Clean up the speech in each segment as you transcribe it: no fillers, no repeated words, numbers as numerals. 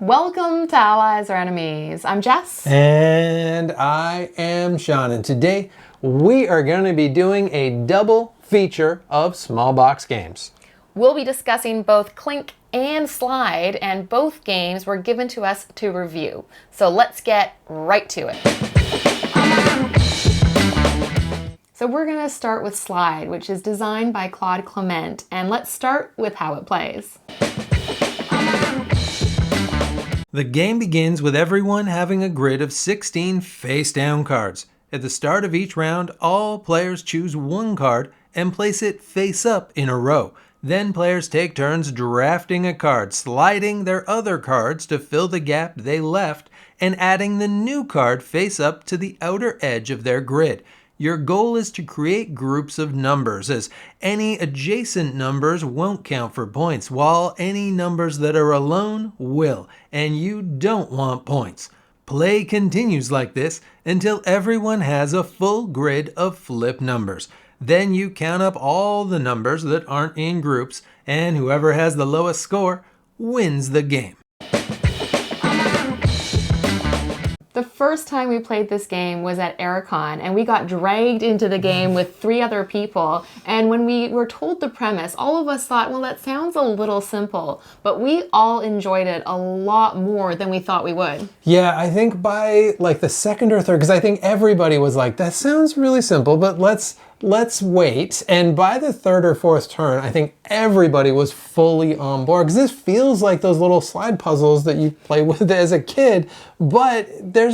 Welcome to Allies or Enemies. I'm Jess. And I am Sean. And today we are going to be doing a double feature of small box games. We'll be discussing both Klink and Slide, and both games were given to us to review. So let's get right to it. So we're going to start with Slide, which is designed by Claude Clément, and let's start with how it plays. The game begins with everyone having a grid of 16 face-down cards. At the start of each round, all players choose one card and place it face-up in a row. Then players take turns drafting a card, sliding their other cards to fill the gap they left, and adding the new card face-up to the outer edge of their grid. Your goal is to create groups of numbers, as any adjacent numbers won't count for points, while any numbers that are alone will, and you don't want points. Play continues like this until everyone has a full grid of flip numbers. Then you count up all the numbers that aren't in groups, and whoever has the lowest score wins the game. The first time we played this game was at Ericon, and we got dragged into the game with 3 other people. And when we were told the premise, all of us thought, well, that sounds a little simple, but we all enjoyed it a lot more than we thought we would. Yeah, I think by like the second or third, because I think everybody was like, that sounds really simple, but let's wait. And by the third or fourth turn, I think everybody was fully on board, because this feels like those little slide puzzles that you play with as a kid, but there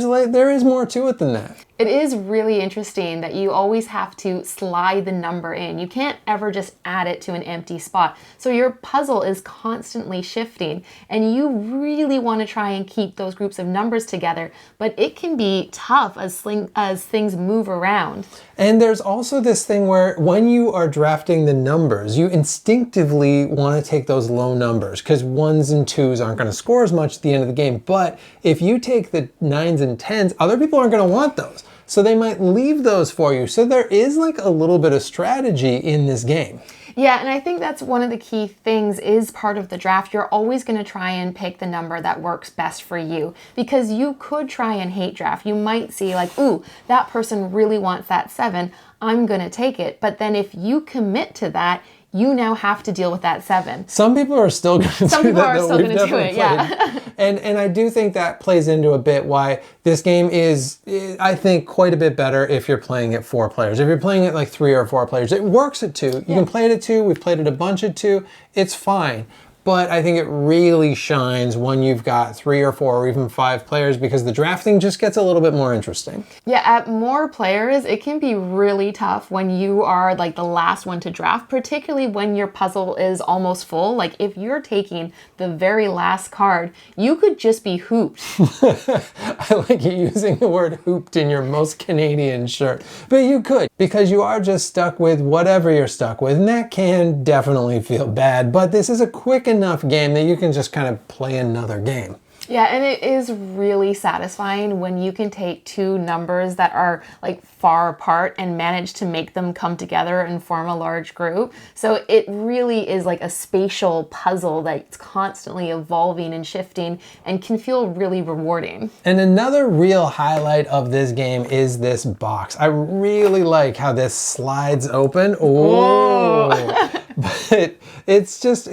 is more to it than that. It is really interesting that you always have to slide the number in. You can't ever just add it to an empty spot. So your puzzle is constantly shifting, and you really want to try and keep those groups of numbers together, but it can be tough as things move around. And there's also this thing where when you are drafting the numbers, you instinctively want to take those low numbers, because 1s and 2s aren't going to score as much at the end of the game. But if you take the 9s and 10s, other people aren't going to want those. So they might leave those for you. So there is like a little bit of strategy in this game. Yeah, and I think that's one of the key things is part of the draft. You're always going to try and pick the number that works best for you, because you could try and hate draft. You might see like, ooh, that person really wants that 7. I'm going to take it. But then if you commit to that, you now have to deal with that 7. Some people are still going to do that. Some people are still going to do it, yeah. And I do think that plays into a bit why this game is, I think, quite a bit better if you're playing it 4 players. If you're playing it like 3 or 4 players, it works at 2. You can play it at 2. We've played it a bunch at 2. It's fine. But I think it really shines when you've got 3 or 4 or even 5 players, because the drafting just gets a little bit more interesting. Yeah, at more players, it can be really tough when you are like the last one to draft, particularly when your puzzle is almost full. Like if you're taking the very last card, you could just be hooped. I like you using the word hooped in your most Canadian shirt. But you could, because you are just stuck with whatever you're stuck with, and that can definitely feel bad. But this is a quick enough game that you can just kind of play another game. Yeah, and it is really satisfying when you can take 2 numbers that are like far apart and manage to make them come together and form a large group. So it really is like a spatial puzzle that's constantly evolving and shifting and can feel really rewarding. And another real highlight of this game is this box. I really like how this slides open. Oh. But it just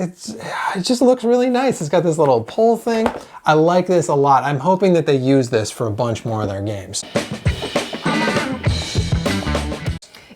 looks really nice. It's got this little pull thing. I like this a lot. I'm hoping that they use this for a bunch more of their games.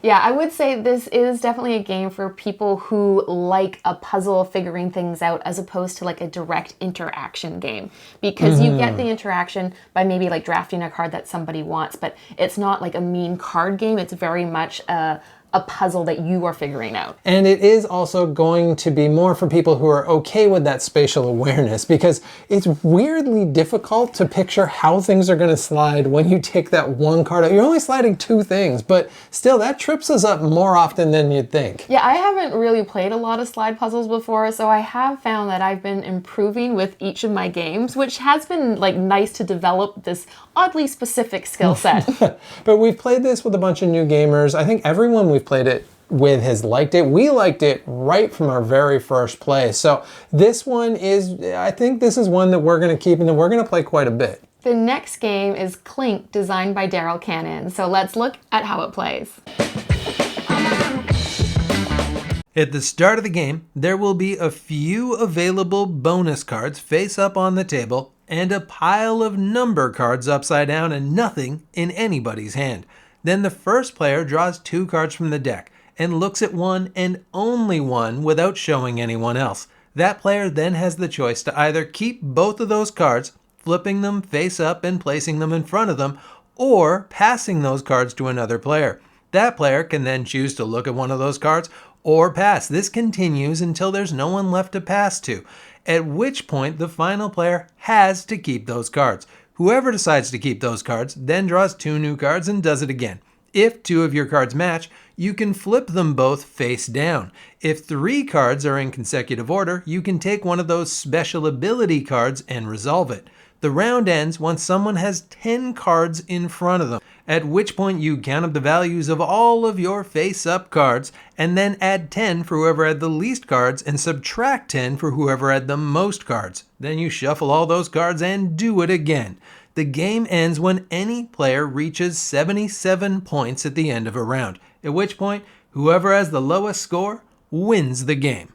Yeah, I would say this is definitely a game for people who like a puzzle figuring things out as opposed to like a direct interaction game, because you get the interaction by maybe like drafting a card that somebody wants, but it's not like a mean card game. It's very much a puzzle that you are figuring out. And it is also going to be more for people who are okay with that spatial awareness, because it's weirdly difficult to picture how things are going to slide when you take that one card out. You're only sliding 2 things, but still that trips us up more often than you'd think. Yeah, I haven't really played a lot of slide puzzles before, so I have found that I've been improving with each of my games, which has been like nice to develop this oddly specific skill set. But we've played this with a bunch of new gamers. I think everyone we've played it with his liked it. We liked it right from our very first play. So this one is, I think this is one that we're going to keep and that we're going to play quite a bit. The next game is Klink, designed by Darrell. So let's look at how it plays. At the start of the game, there will be a few available bonus cards face up on the table and a pile of number cards upside down and nothing in anybody's hand. Then the first player draws 2 cards from the deck and looks at one and only one without showing anyone else. That player then has the choice to either keep both of those cards, flipping them face up and placing them in front of them, or passing those cards to another player. That player can then choose to look at one of those cards or pass. This continues until there's no one left to pass to, at which point the final player has to keep those cards. Whoever decides to keep those cards then draws 2 new cards and does it again. If 2 of your cards match, you can flip them both face down. If 3 cards are in consecutive order, you can take one of those special ability cards and resolve it. The round ends once someone has 10 cards in front of them, at which point you count up the values of all of your face-up cards and then add 10 for whoever had the least cards and subtract 10 for whoever had the most cards. Then you shuffle all those cards and do it again. The game ends when any player reaches 77 points at the end of a round, at which point whoever has the lowest score wins the game.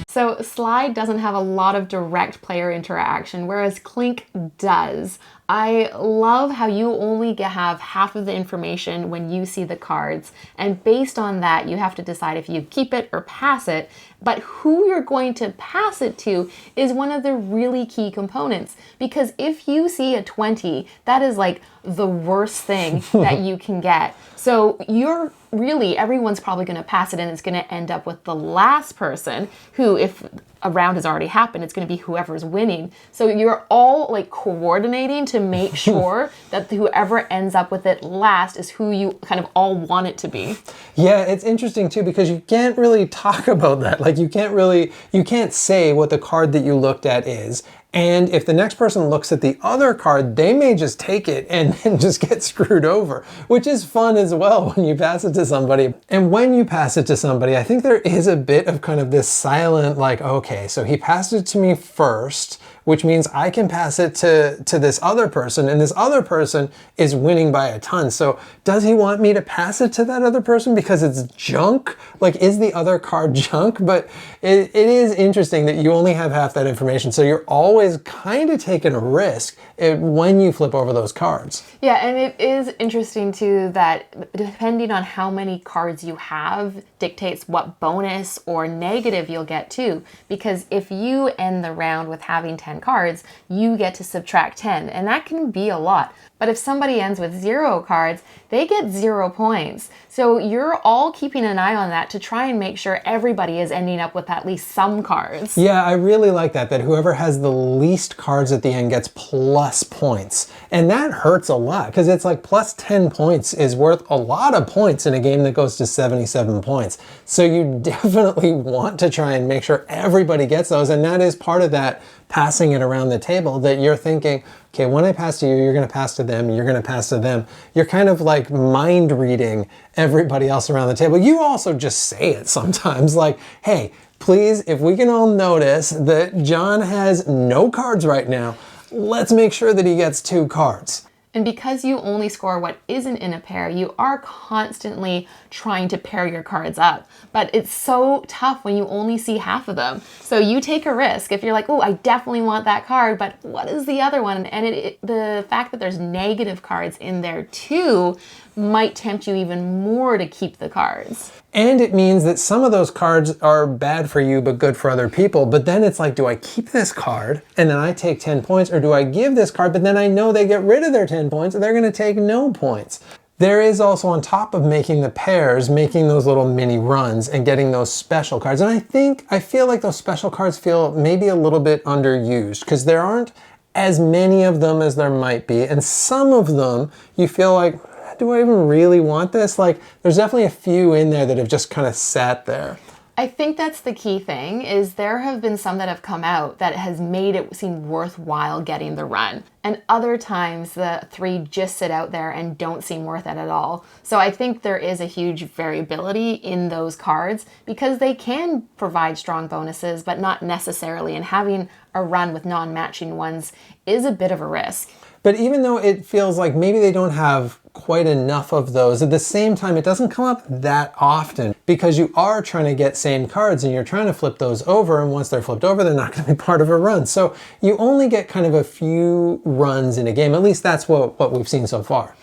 So Slide doesn't have a lot of direct player interaction, whereas Klink does. I love how you only have half of the information when you see the cards, and based on that you have to decide if you keep it or pass it, but who you're going to pass it to is one of the really key components, because if you see a 20, that is like the worst thing that you can get. So everyone's probably going to pass it, and it's going to end up with the last person who, if a round has already happened, it's going to be whoever's winning. So you're all like coordinating to make sure that whoever ends up with it last is who you kind of all want it to be. Yeah, it's interesting too, because you can't really talk about that. Like you can't say what the card that you looked at is. And if the next person looks at the other card, they may just take it and then just get screwed over, which is fun as well when you pass it to somebody. And when you pass it to somebody, I think there is a bit of kind of this silent, like, okay, so he passed it to me first, which means I can pass it to this other person, and this other person is winning by a ton. So does he want me to pass it to that other person because it's junk? Like, is the other card junk? But it is interesting that you only have half that information. So you're always kind of taking a risk when you flip over those cards. Yeah, and it is interesting too that depending on how many cards you have dictates what bonus or negative you'll get too. Because if you end the round with having 10 cards, you get to subtract 10, and that can be a lot. But if somebody ends with 0 cards, they get 0 points. So you're all keeping an eye on that to try and make sure everybody is ending up with at least some cards. Yeah, I really like that whoever has the least cards at the end gets plus points. And that hurts a lot, because it's like plus 10 points is worth a lot of points in a game that goes to 77 points. So you definitely want to try and make sure everybody gets those, and that is part of that passing it around the table, that you're thinking, okay, when I pass to you, you're going to pass to them, you're going to pass to them. You're kind of like mind reading everybody else around the table. You also just say it sometimes, like, hey, please, if we can all notice that John has no cards right now, let's make sure that he gets 2 cards. And because you only score what isn't in a pair, you are constantly trying to pair your cards up. But it's so tough when you only see half of them. So you take a risk. If you're like, oh, I definitely want that card, but what is the other one? And the fact that there's negative cards in there too might tempt you even more to keep the cards. And it means that some of those cards are bad for you but good for other people. But then it's like, do I keep this card and then I take 10 points, or do I give this card but then I know they get rid of their 10 points and they're going to take no points? There is also, on top of making the pairs, making those little mini runs and getting those special cards. And I feel like those special cards feel maybe a little bit underused, because there aren't as many of them as there might be. And some of them you feel like, do I even really want this? Like, there's definitely a few in there that have just kind of sat there. I think that's the key thing, is there have been some that have come out that has made it seem worthwhile getting the run. And other times the 3 just sit out there and don't seem worth it at all. So I think there is a huge variability in those cards because they can provide strong bonuses, but not necessarily. And having a run with non-matching ones is a bit of a risk. But even though it feels like maybe they don't have quite enough of those, at the same time, it doesn't come up that often because you are trying to get same cards and you're trying to flip those over. And once they're flipped over, they're not going to be part of a run. So you only get kind of a few runs in a game. At least that's what we've seen so far.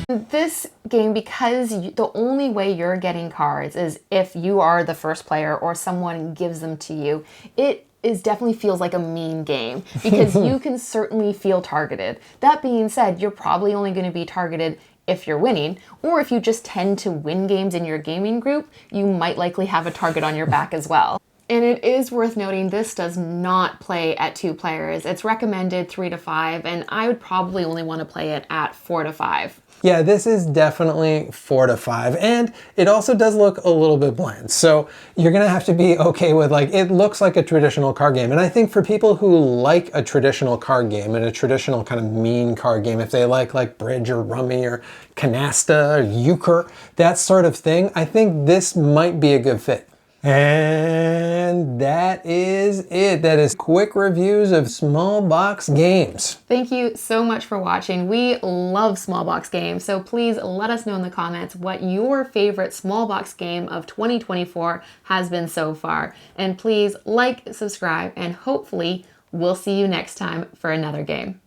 This game, because the only way you're getting cards is if you are the first player or someone gives them to you, it definitely feels like a mean game because you can certainly feel targeted. That being said, you're probably only going to be targeted if you're winning, or if you just tend to win games in your gaming group, you might likely have a target on your back as well. And it is worth noting this does not play at 2 players. It's recommended 3 to 5, and I would probably only want to play it at 4 to 5. Yeah, this is definitely 4 to 5, and it also does look a little bit bland. So you're gonna have to be okay with, like, it looks like a traditional card game. And I think for people who like a traditional card game and a traditional kind of mean card game, if they like bridge or rummy or canasta or euchre, that sort of thing, I think this might be a good fit. And that is it. That is quick reviews of small box games. Thank you so much for watching. We love small box games, so please let us know in the comments what your favorite small box game of 2024 has been so far. And please like, subscribe, and hopefully we'll see you next time for another game.